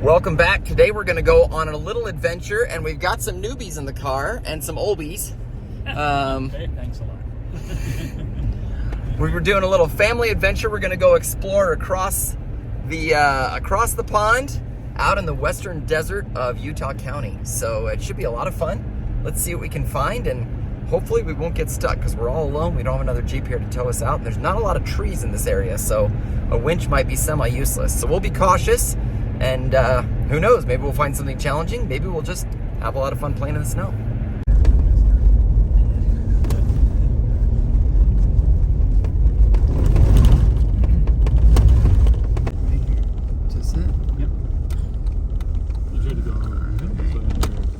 Welcome back. Today we're going to go on a little adventure, and we've got some newbies in the car and some oldies. Hey, thanks a lot. We were doing a little family adventure. We're going to go explore across the pond out in the western desert of Utah County. So it should be a lot of fun. Let's see what we can find, and hopefully we won't get stuck because we're all alone. We don't have another Jeep here to tow us out, and there's not a lot of trees in this area, so a winch might be semi-useless. So we'll be cautious. And who knows, maybe we'll find something challenging. Maybe we'll just have a lot of fun playing in the snow. Just it? Yep. You tried to go over.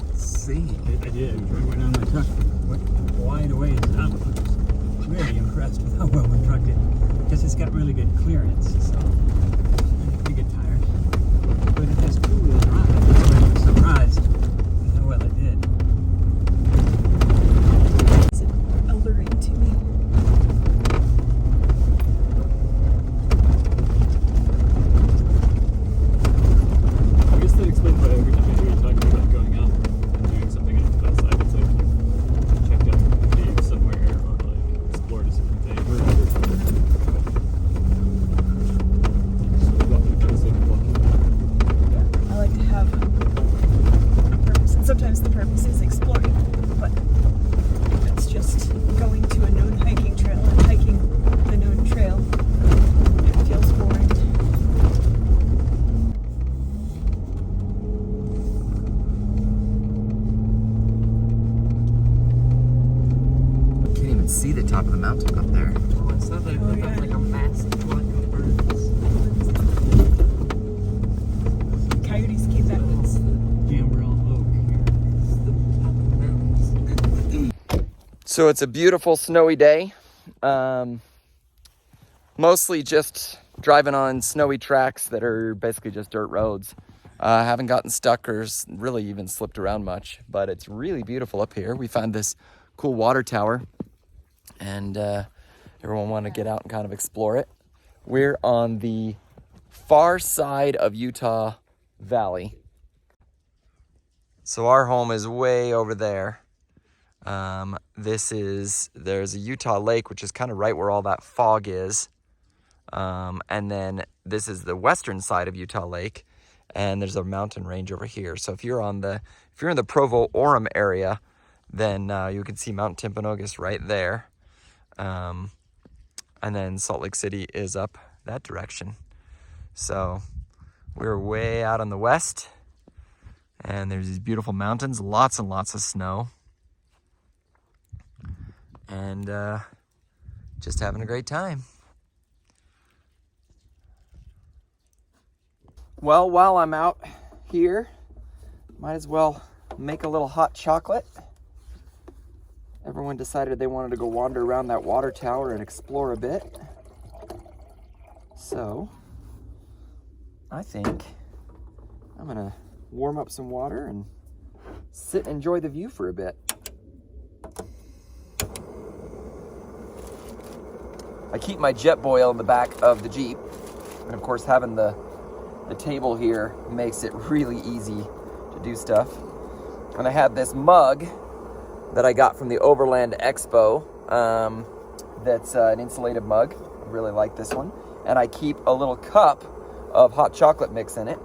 Let's see. I did. I went on my truck. Went wide away. I was really impressed with how well my truck did. Because it's got really good clearance. So you get tired. But it has two-wheel drive. I'm surprised with how well it did. It's alluring to me. I guess that explains why every time I hear you talking about going out and doing something outside, it's like you checked out a cave somewhere or like explored a certain thing. I like to have a purpose, and sometimes the purpose is exploring, but if it's just going to a known hiking trail and hiking the known trail, it feels boring. Can't even see the top of the mountain up there. Oh, I saw that. Oh, yeah. Like a massive flock of birds. Coyotes keep that. It's the, Gambrel Oak here. it's the top of the mountains. So it's a beautiful snowy day. Mostly just driving on snowy tracks that are basically just dirt roads. Haven't gotten stuck or really even slipped around much, but it's really beautiful up here. We found this cool water tower, and everyone wanted to get out and kind of explore it. We're on the far side of Utah Valley. So our home is way over there. There's a Utah lake, which is kind of right where all that fog is. And then this is the western side of Utah Lake, and there's a mountain range over here. So if you're in the Provo-Orem area, then you can see Mount Timpanogos right there. And then Salt Lake City is up that direction. So we're way out on the west, and there's these beautiful mountains, lots and lots of snow. And just having a great time. Well, while I'm out here, might as well make a little hot chocolate. Everyone decided they wanted to go wander around that water tower and explore a bit. So, I think I'm gonna warm up some water and sit and enjoy the view for a bit. I keep my Jetboil in the back of the Jeep, and of course having the table here makes it really easy to do stuff. And I have this mug that I got from the Overland Expo. That's an insulated mug. I really like this one. And I keep a little cup of hot chocolate mix in it.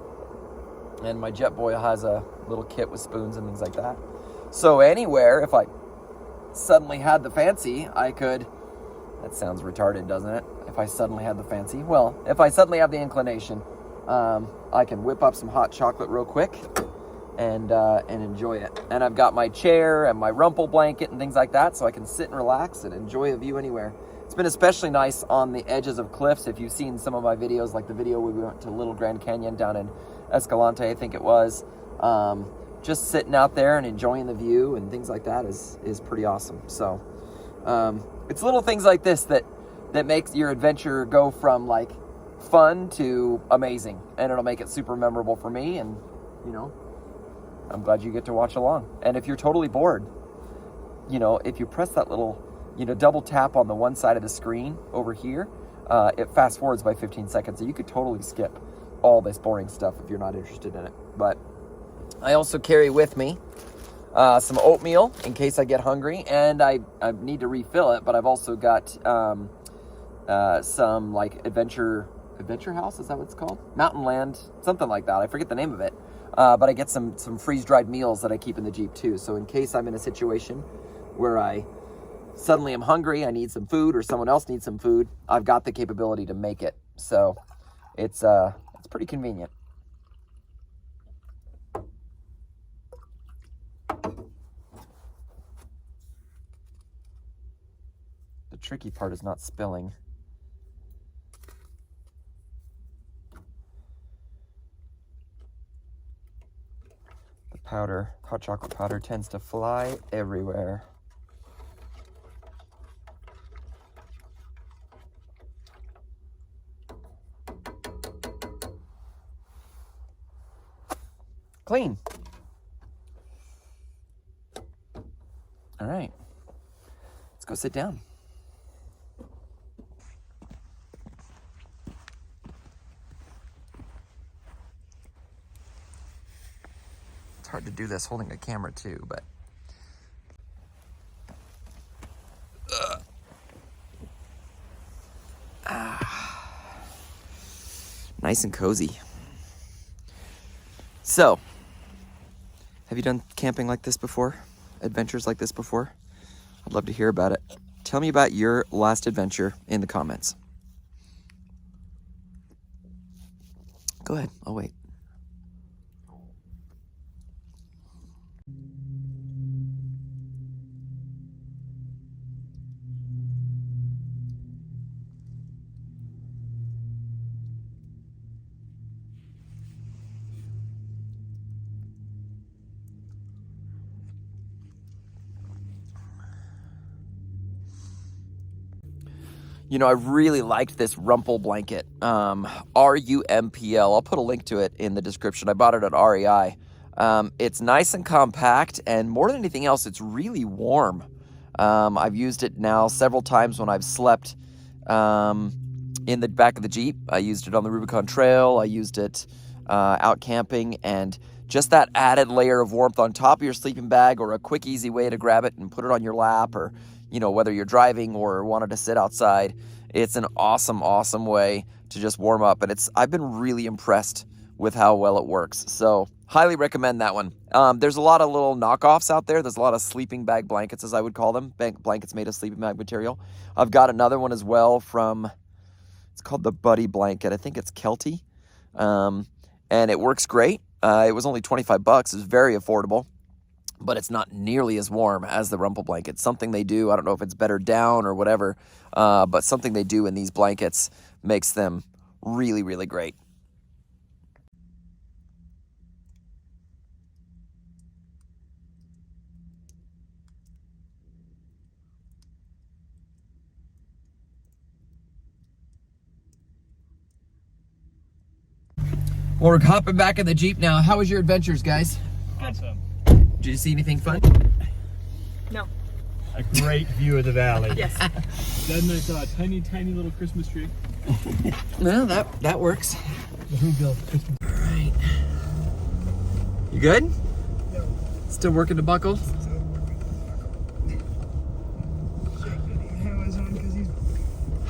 And my Jetboil has a little kit with spoons and things like that. So anywhere, if I suddenly had the fancy, I could... That sounds retarded, doesn't it? If I suddenly had the fancy. Well, if I suddenly have the inclination, I can whip up some hot chocolate real quick and enjoy it. And I've got my chair and my rumple blanket and things like that, so I can sit and relax and enjoy a view anywhere. It's been especially nice on the edges of cliffs. If you've seen some of my videos, like the video where we went to Little Grand Canyon down in Escalante, I think it was, just sitting out there and enjoying the view and things like that is pretty awesome. So it's little things like this that makes your adventure go from like fun to amazing, and it'll make it super memorable for me. And you know, I'm glad you get to watch along. And if you're totally bored, you know, if you press that little, you know, double tap on the one side of the screen over here, it fast forwards by 15 seconds, so you could totally skip all this boring stuff if you're not interested in it. But I also carry with me some oatmeal in case I get hungry, and I need to refill it, but I've also got some like Adventure House, is that what it's called? Mountain Land, something like that. I forget the name of it. But I get some freeze-dried meals that I keep in the Jeep too. So in case I'm in a situation where I suddenly am hungry, I need some food, or someone else needs some food, I've got the capability to make it. So it's pretty convenient. The tricky part is not spilling. The powder, hot chocolate powder, tends to fly everywhere. Clean. All right, let's go sit down. It's hard to do this holding a camera too, but nice and cozy. So, have you done camping like this before? Adventures like this before? I'd love to hear about it. Tell me about your last adventure in the comments. Go ahead, I'll wait. You know, I really liked this Rumpl blanket, RUMPL. I'll put a link to it in the description. I bought it at REI. It's nice and compact, and more than anything else, it's really warm. I've used it now several times when I've slept in the back of the Jeep. I used it on the Rubicon Trail. I used it out camping, and just that added layer of warmth on top of your sleeping bag, or a quick, easy way to grab it and put it on your lap, or you know, whether you're driving or wanted to sit outside, it's an awesome, awesome way to just warm up. And I've been really impressed with how well it works. So highly recommend that one. There's a lot of little knockoffs out there. There's a lot of sleeping bag blankets, as I would call them, blankets made of sleeping bag material. I've got another one as well it's called the Buddy blanket. I think it's Kelty. And it works great. It was only $25. It's very affordable, but it's not nearly as warm as the Rumpl blanket. Something they do, I don't know if it's better down or whatever, but something they do in these blankets makes them really, really great. Well, we're hopping back in the Jeep now. How was your adventures, guys? Awesome. Did you see anything fun? No. A great view of the valley. Yes. Then I saw a tiny, tiny little Christmas tree. Well, that works. Who built Christmas? All right. You good? No. Still working to buckle?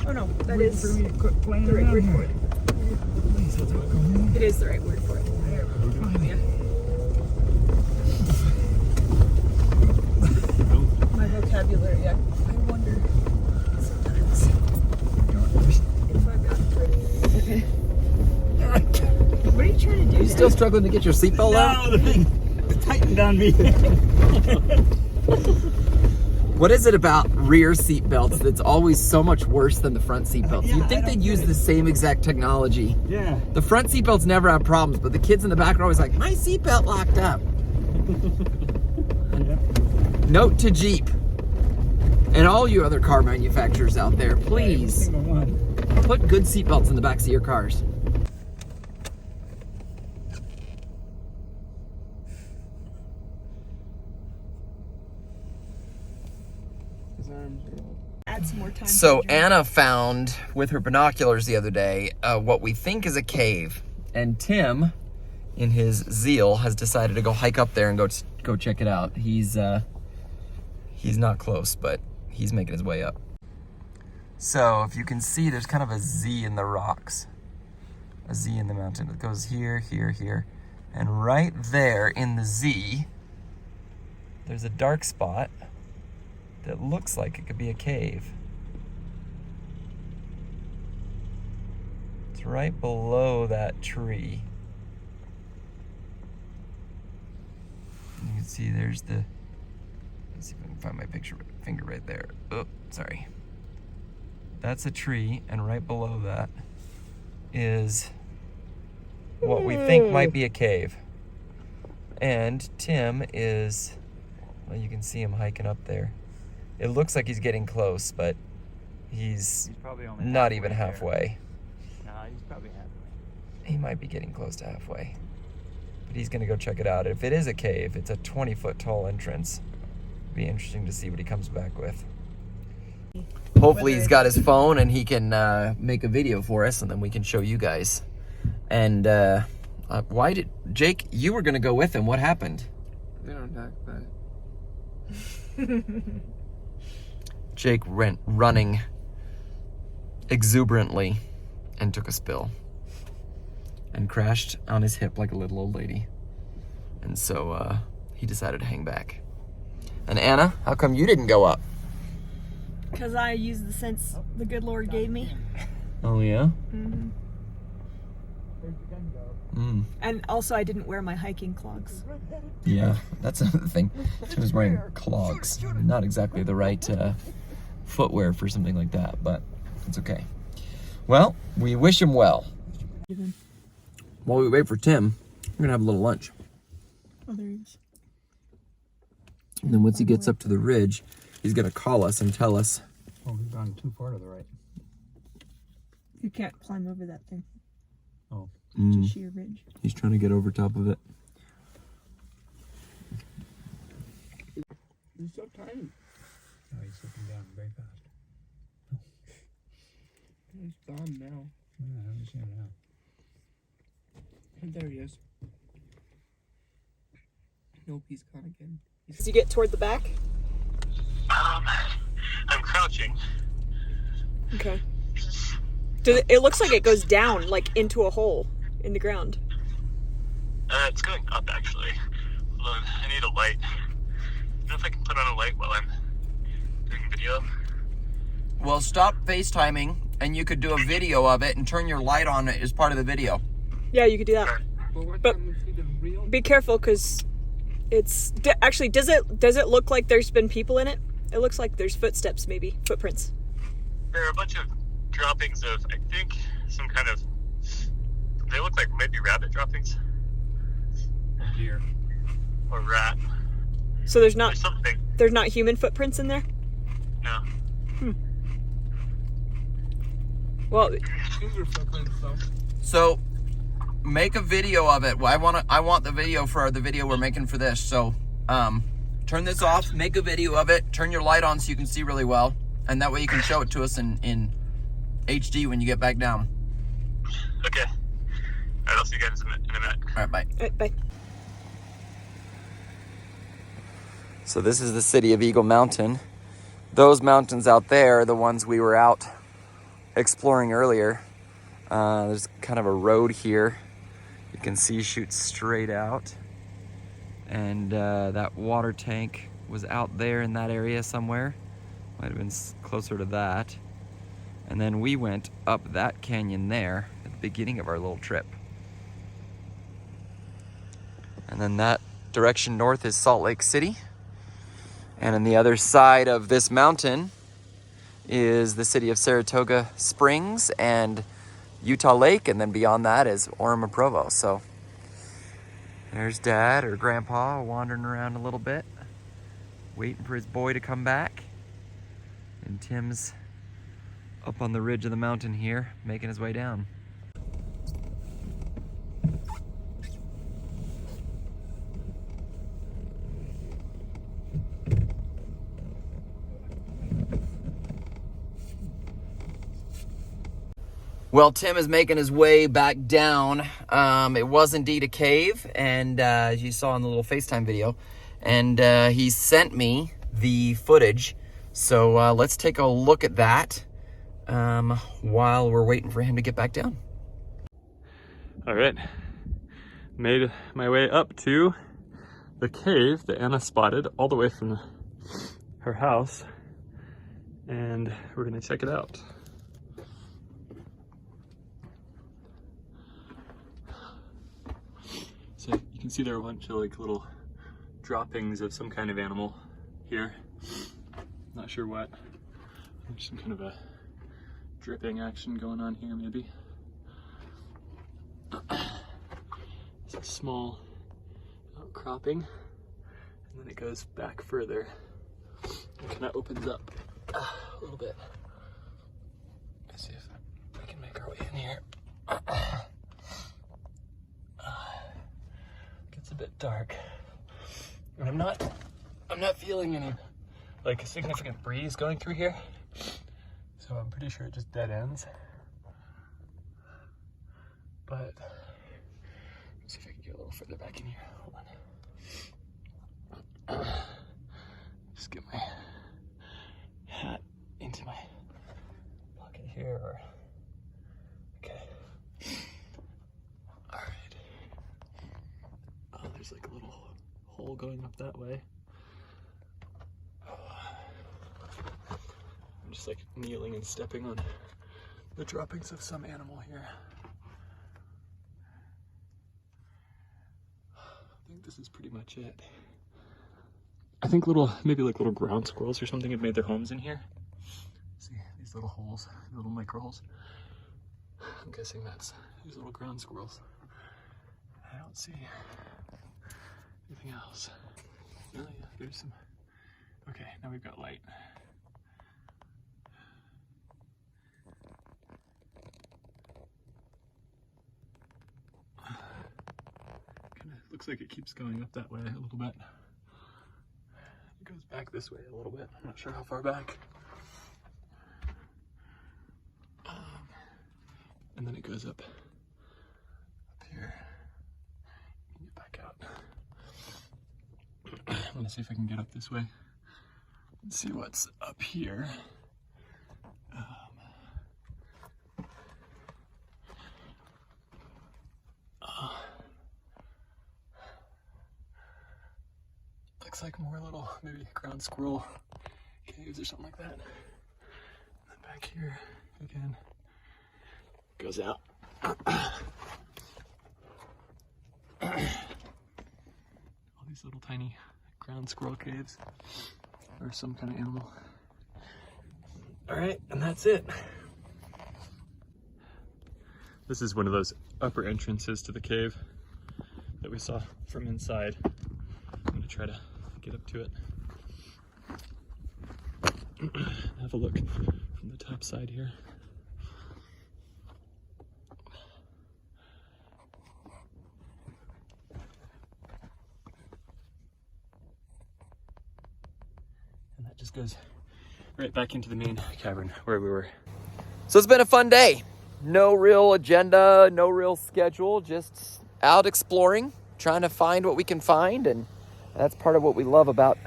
Oh no, that is For me to quit playing the right around word here. for it. It is the right word for it. Yeah. My vocabulary, I wonder sometimes if I've got it. Okay. What are you trying to do? You still struggling to get your seatbelt out? No, the thing tightened on me. What is it about rear seat belts that's always so much worse than the front seat belts? Yeah, You'd think I don't they'd use get it. the same exact technology. Yeah. The front seat belts never have problems, but the kids in the back are always like, my seat belt locked up. Yep. Note to Jeep and all you other car manufacturers out there, please Single one. put good seat belts in the backs of your cars. Add some more time. So to the journey. Anna found with her binoculars the other day what we think is a cave. And Tim, in his zeal, has decided to go hike up there and go check it out. He's not close, but he's making his way up. So if you can see, there's kind of a Z in the rocks. A Z in the mountain. It goes here, here, here. And right there in the Z, there's a dark spot that looks like it could be a cave. It's right below that tree. You can see there's the, let's see if I can find my finger right there. Oh, sorry. That's a tree, and right below that is what we think might be a cave. And Tim is, well, you can see him hiking up there. It looks like he's getting close, but he's probably only not even halfway. No, he's probably halfway. He might be getting close to halfway. But he's gonna go check it out. If it is a cave, it's a 20-foot tall entrance. It'll be interesting to see what he comes back with. Hopefully he's got his phone and he can make a video for us, and then we can show you guys. And why did Jake? You were gonna go with him. What happened? We don't talk about it. Jake went running exuberantly and took a spill and crashed on his hip like a little old lady. And so he decided to hang back. And Anna, how come you didn't go up? Because I used the sense the good Lord gave me. Oh yeah? Mm-hmm. Where'd the gun go? And also I didn't wear my hiking clogs. Yeah, that's another thing. Tim was wearing clogs. Not exactly the right footwear for something like that, but it's okay. Well, we wish him well. While we wait for Tim, we're gonna have a little lunch. Oh, there he is. And then once he gets up to the ridge, he's gonna call us and tell us. Oh, we've gone too far to the right. You can't climb over that thing. Oh. It's a sheer ridge. He's trying to get over top of it. He's so tiny. Oh, he's slipping down very fast. He's gone now. Yeah, I understand now. And there he is. Nope, he's gone again. As you get toward the back? I'm crouching. Okay. It looks like it goes down, like into a hole in the ground. It's going up, actually. Hold on, I need a light. I don't know if I can put on a light while I'm doing video. Well, stop FaceTiming, and you could do a video of it and turn your light on as part of the video. Yeah, you could do that. But what But- time we see the real? Be careful, because it's... Actually, does it look like there's been people in it? It looks like there's footsteps, maybe. Footprints. There are a bunch of droppings of, I think, some kind of... They look like maybe rabbit droppings. Deer. Or rat. So there's There's something. not human footprints in there? No. Well, These are footprints, though. So, make a video of it. I want the video for the video we're making for this. So, turn this off, make a video of it, turn your light on so you can see really well, and that way you can show it to us in HD when you get back down. Okay. Alright, I'll see you guys in a minute. All right, bye. bye. So this is the city of Eagle Mountain. Those mountains out there are the ones we were out exploring earlier. There's kind of a road here. You can see shoots straight out. And that water tank was out there in that area somewhere. Might have been closer to that. And then we went up that canyon there at the beginning of our little trip. And then that direction north is Salt Lake City. And on the other side of this mountain is the city of Saratoga Springs and Utah Lake, and then beyond that is Orem and Provo. So there's Dad or Grandpa wandering around a little bit, waiting for his boy to come back. And Tim's up on the ridge of the mountain here, making his way down. Well, Tim is making his way back down. It was indeed a cave, and as you saw in the little FaceTime video, and he sent me the footage. So let's take a look at that while we're waiting for him to get back down. All right, made my way up to the cave that Anna spotted all the way from her house, and we're gonna check it out. So you can see there are a bunch of like little droppings of some kind of animal here. Not sure what. There's some kind of a dripping action going on here, maybe. It's a small outcropping, and then it goes back further. It kind of opens up a little bit. Let's see if we can make our way in here. Gets a bit dark, and I'm not feeling any like a significant breeze going through here, so I'm pretty sure it just dead ends. But let's see if I can get a little further back in here. Hold on. Just get my hat into my pocket here, or okay. All right. Oh, there's like a little hole going up that way. I'm just like kneeling and stepping on the droppings of some animal here. I think this is pretty much it. I think maybe like little ground squirrels or something have made their homes in here. See these little holes, little micro holes. I'm guessing that's these little ground squirrels. I don't see anything else. Oh yeah, there's some. Okay, now we've got light. Looks like it keeps going up that way a little bit. It goes back this way a little bit. I'm not sure how far back. And then it goes up here. Get back out. I'm gonna see if I can get up this way and see what's up here. Looks like more little, maybe ground squirrel caves or something like that. And then back here again, goes out. All these little tiny ground squirrel caves, or some kind of animal. All right, and that's it. This is one of those upper entrances to the cave that we saw from inside. I'm gonna try to get up to it. Have a look from the top side here. And that just goes right back into the main cavern where we were. So it's been a fun day. No real agenda, no real schedule, just out exploring, trying to find what we can find. And that's part of what we love about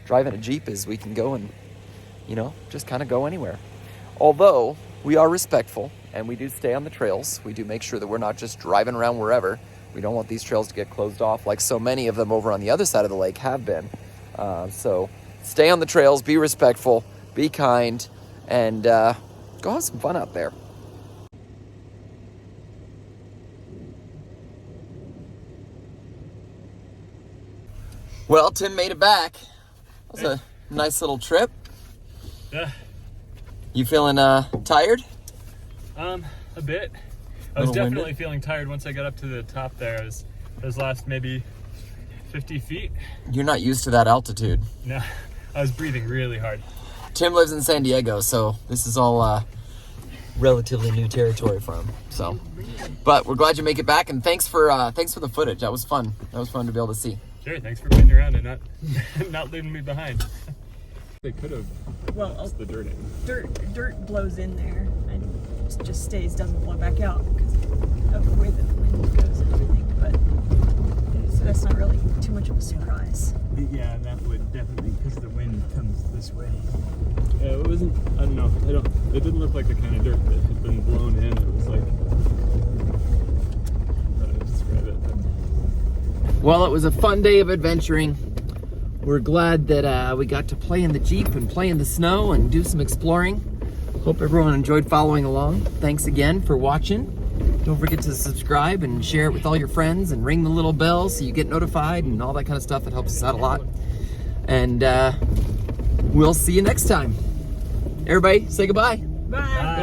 driving a Jeep, is we can go and, you know, just kind of go anywhere. Although we are respectful and we do stay on the trails. We do make sure that we're not just driving around wherever. We don't want these trails to get closed off like so many of them over on the other side of the lake have been. So stay on the trails, be respectful, be kind, and go have some fun out there. Well, Tim made it back. That was a nice little trip. Yeah. You feeling tired? A bit. I was definitely feeling tired once I got up to the top there. Those last maybe 50 feet. You're not used to that altitude. No, I was breathing really hard. Tim lives in San Diego, so this is all relatively new territory for him. So, but we're glad you make it back, and thanks for the footage. That was fun. That was fun to be able to see. Sure, thanks for waiting around and not leaving me behind. They could have. Well, the dirt in. Dirt blows in there. just stays, doesn't blow back out because of the way that the wind goes and everything. But so that's not really too much of a surprise. Yeah, that would definitely, because the wind comes this way. Yeah, it wasn't, I don't know, it didn't look like the kind of dirt that had been blown in. It was like, how do I describe it? Well, it was a fun day of adventuring. We're glad that we got to play in the Jeep and play in the snow and do some exploring. Hope everyone enjoyed following along. Thanks again for watching. Don't forget to subscribe and share it with all your friends and ring the little bell so you get notified and all that kind of stuff. It helps us out a lot. And we'll see you next time. Everybody, say goodbye. Bye.